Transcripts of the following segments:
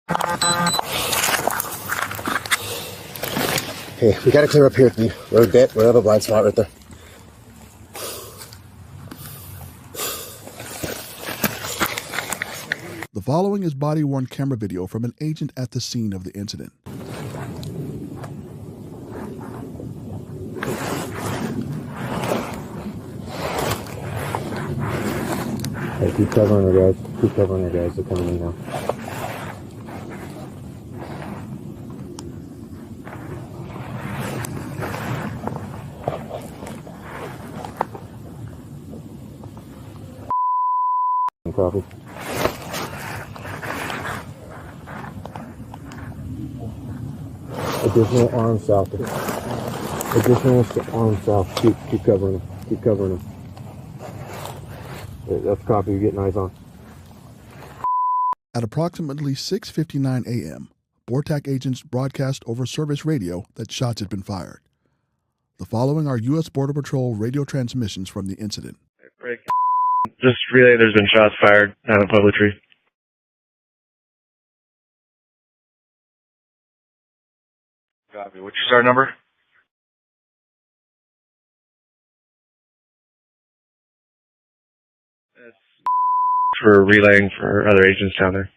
Okay, we gotta clear up here at the road bit. We have a blind spot right there. The following is body-worn camera video from an agent at the scene of the incident. Hey, keep covering her, guys. Keep covering her, guys. They're coming in now. Copy. Additional arm south. Additional arm south. Keep covering them. Keep covering them. That's copy. You're getting eyes on. At approximately 6:59 a.m., BORTAC agents broadcast over service radio that shots had been fired. The following are U.S. Border Patrol radio transmissions from the incident. Just relay there's been shots fired out of Public-Tree. Copy. What's your SAR number? That's for relaying for other agents down there.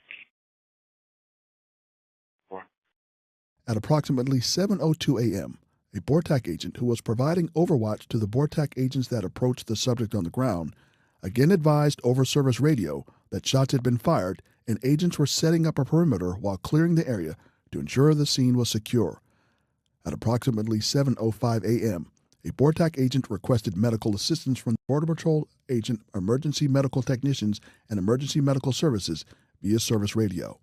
At approximately 7:02 a.m., a BORTAC agent who was providing overwatch to the BORTAC agents that approached the subject on the ground again advised over service radio that shots had been fired and agents were setting up a perimeter while clearing the area to ensure the scene was secure. At approximately 7:05 a.m., a BORTAC agent requested medical assistance from Border Patrol agent, emergency medical technicians, and emergency medical services via service radio.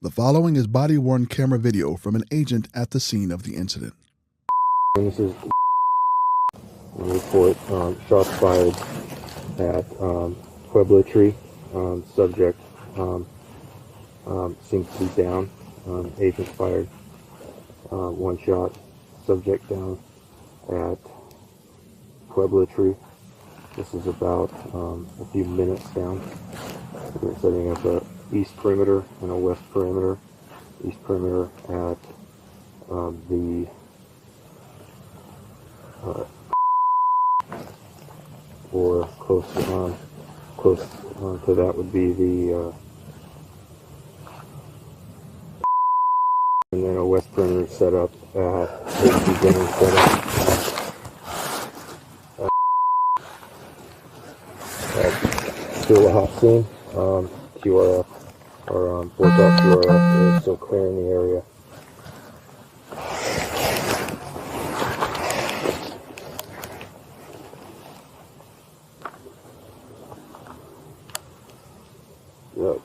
The following is body-worn camera video from an agent at the scene of the incident. This is a report. Shots fired at Pueblo-Tree. Subject seems to be down. Agent fired one shot. Subject down at Pueblo-Tree. This is about a few minutes down. We're setting up a east perimeter and a west perimeter. East perimeter at the or close to that would be the and then a west perimeter set up still a hot scene. QRF or BORTAC QRF is still clearing the area. The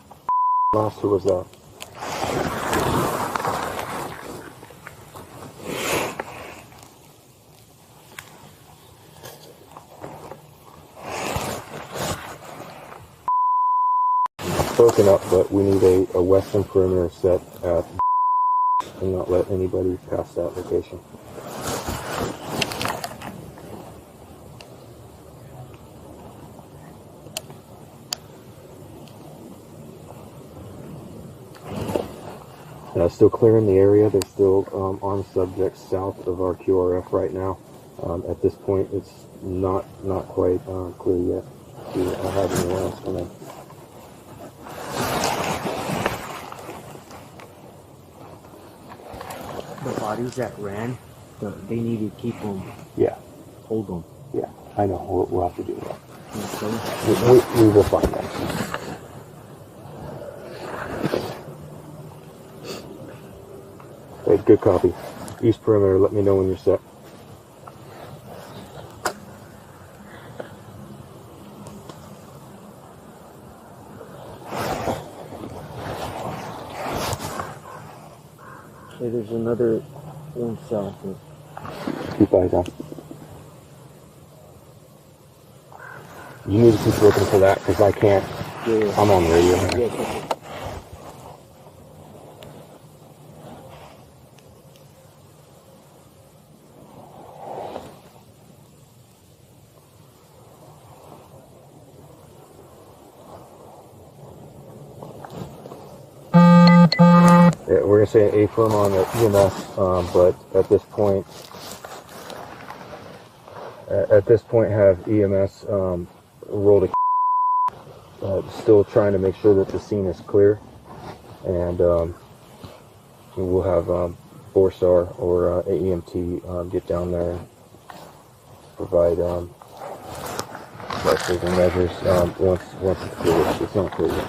monster was that. Broken up, but we need a western perimeter set at and not let anybody pass that location. Still clearing the area. There's still armed subjects south of our QRF right now. At this point, it's not quite clear yet to have anyone else come in. The bodies that ran, they need to keep them. Yeah. Hold them. Yeah, I know. We'll have to do that. Okay. We will find that. Hey, good copy. East perimeter, let me know when you're set. Okay, there's another one south. Keep eyes on. You need to keep looking for that because I can't. Yeah. I'm on the radio. Yeah, going to say an A-firm on the EMS, but at this point have EMS roll to still trying to make sure that the scene is clear, and we'll have Borstar or AEMT get down there and provide life-saving measures once it's clear. It's not clear yet.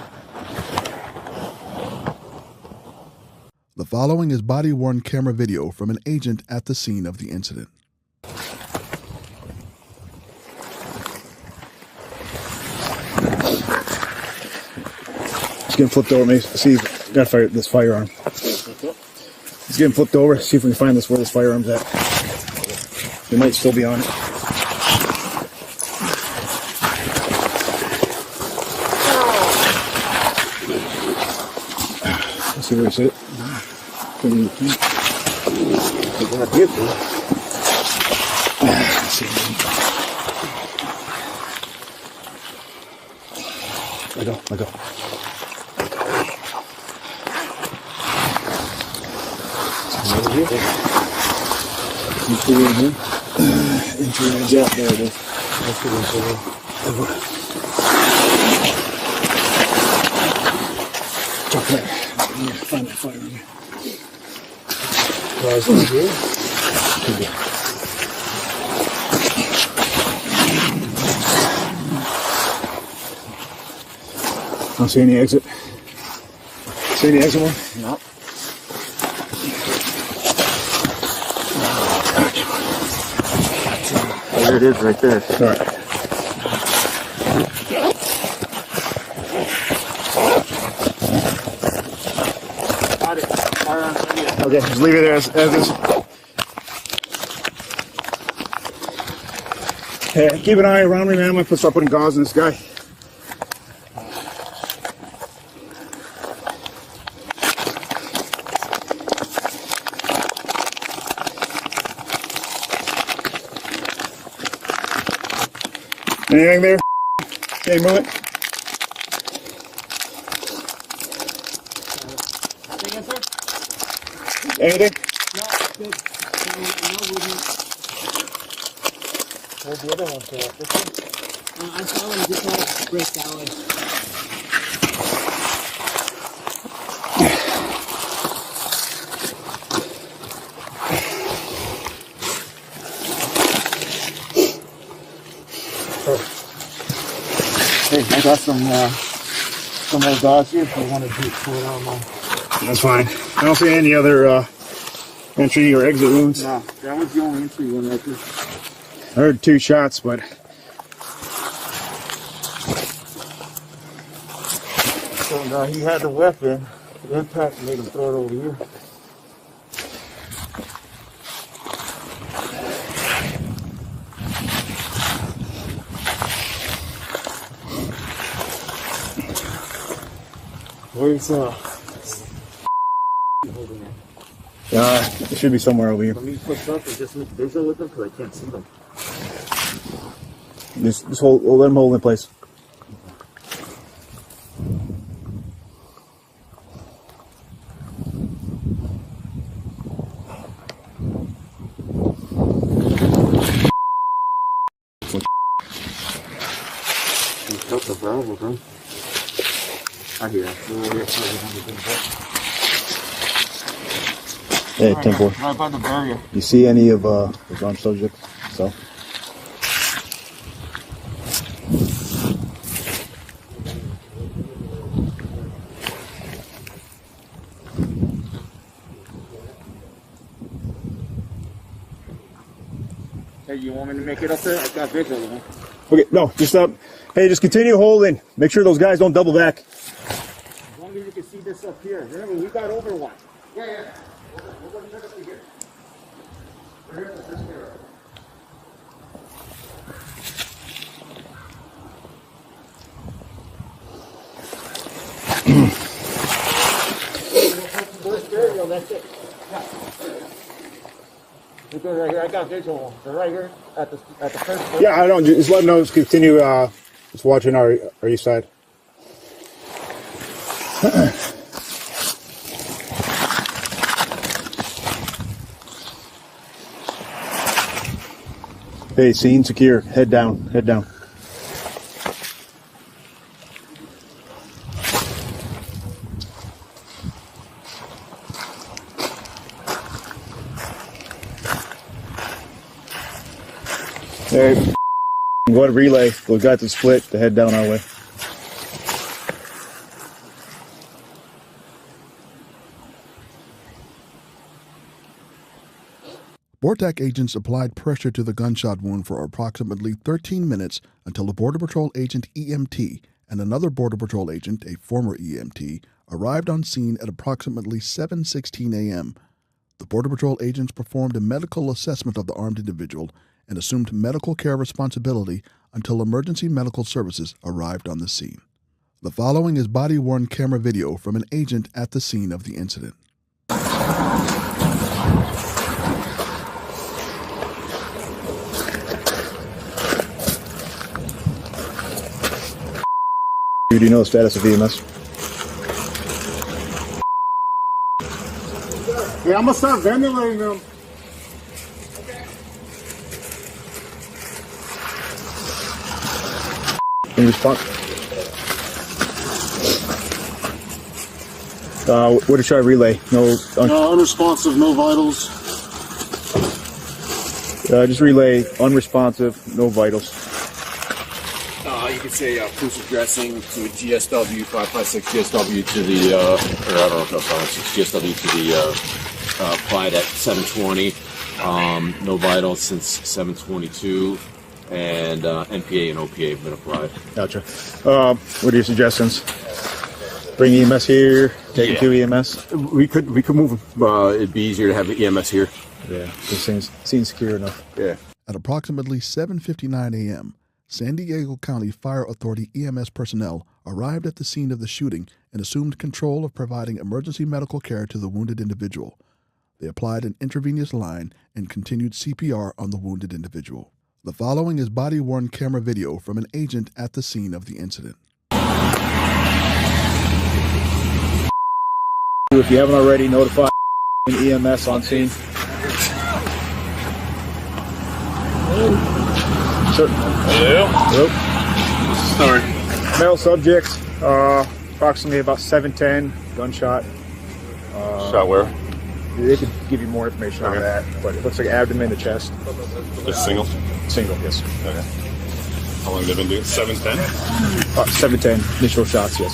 The following is body-worn camera video from an agent at the scene of the incident. He's getting flipped over. Maybe see if we got fire this firearm. He's getting flipped over. See if we can find this where this firearm's at. It might still be on it. Let's see where it's at. Let's see. Let go. Injuring in here. Injuring, yeah, there it is. Okay. Find that firearm here. Guys, in here? I don't see any exit. See any exit one? No. There it is right there. All right. Okay, just leave it there as is. Hey, keep an eye around me, man. I'm gonna start putting gauze in this guy. Anything there? Can you move it? Anything? No, good. No movement. Where's the other one? This one? I saw him just had to break that way. Hey, I got some more gauze here if you want to pull it out of mine. That's fine. I don't see any other entry or exit wounds. No, that was the only entry one right there. I heard 2 shots, but So now he had the weapon. The impact made him throw it over here. Where's it should be somewhere over here. Let me push up and just make visual with them because I can't see them. Just hold, let them hold in place. You felt the valve, huh? I hear it. Hey, 10-4. Right by the barrier. You see any of those armed subjects? So. Hey, you want me to make it up there? I got visual, man. Okay, no, just hey, just continue holding. Make sure those guys don't double back. As long as you can see this up here. Remember, we got over one. Yeah. We're going to check up here. We're here at this mirror. That's it. Because right here, I got visual. They're right here at the first place. Yeah, I don't. Just let them know. Just continue. Just watching our east side. Hey, scene secure. Head down. Head down. Hey, go ahead, relay. We got the split to head down our way. BORTAC agents applied pressure to the gunshot wound for approximately 13 minutes until a Border Patrol agent EMT and another Border Patrol agent, a former EMT, arrived on scene at approximately 7:16 a.m. The Border Patrol agents performed a medical assessment of the armed individual and assumed medical care responsibility until emergency medical services arrived on the scene. The following is body-worn camera video from an agent at the scene of the incident. Do you know the status of EMS? Yeah, I'm gonna start ventilating them. Any response? What did I relay? No, Unresponsive, no vitals. just relay unresponsive, no vitals. You could say proof of dressing to GSW 556 GSW to the or I don't know if that's 556 GSW to the applied at 7:20. No vitals since 7:22, and NPA and OPA have been applied. Gotcha. What are your suggestions? Bring EMS here. Take it to EMS. We could move. It'd be easier to have the EMS here. Yeah, it seems secure enough. Yeah. At approximately 7:59 a.m., San Diego County Fire Authority EMS personnel arrived at the scene of the shooting and assumed control of providing emergency medical care to the wounded individual. They applied an intravenous line and continued CPR on the wounded individual. The following is body-worn camera video from an agent at the scene of the incident. If you haven't already, notify EMS on scene. Sir. Hello. Sorry. Male subject, approximately about 7'10", gunshot. Shot where? They could give you more information on that, but it looks like abdomen to chest. Just single? Single, yes. Okay. How long have they been doing? 7:10? 7'10", initial shots, yes.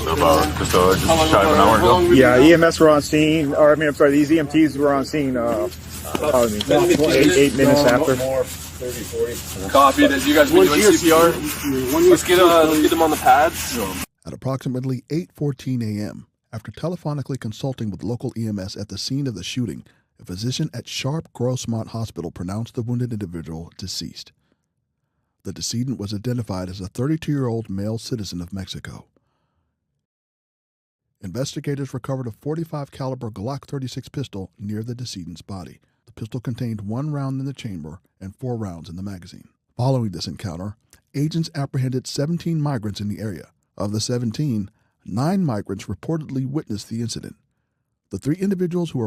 So about just shy of an hour ago? Yeah, EMS were on scene, or I'm sorry, these EMTs were on scene, probably 8 minutes after. 30, 40. Copy. Did you guys been doing CPR? Let's get them on the pads. At approximately 8:14 a.m., after telephonically consulting with local EMS at the scene of the shooting, a physician at Sharp Grossmont Hospital pronounced the wounded individual deceased. The decedent was identified as a 32-year-old male citizen of Mexico. Investigators recovered a .45 caliber Glock 36 pistol near the decedent's body. The pistol contained 1 round in the chamber and 4 rounds in the magazine. Following this encounter, agents apprehended 17 migrants in the area. Of the 17, 9 migrants reportedly witnessed the incident. The 3 individuals who were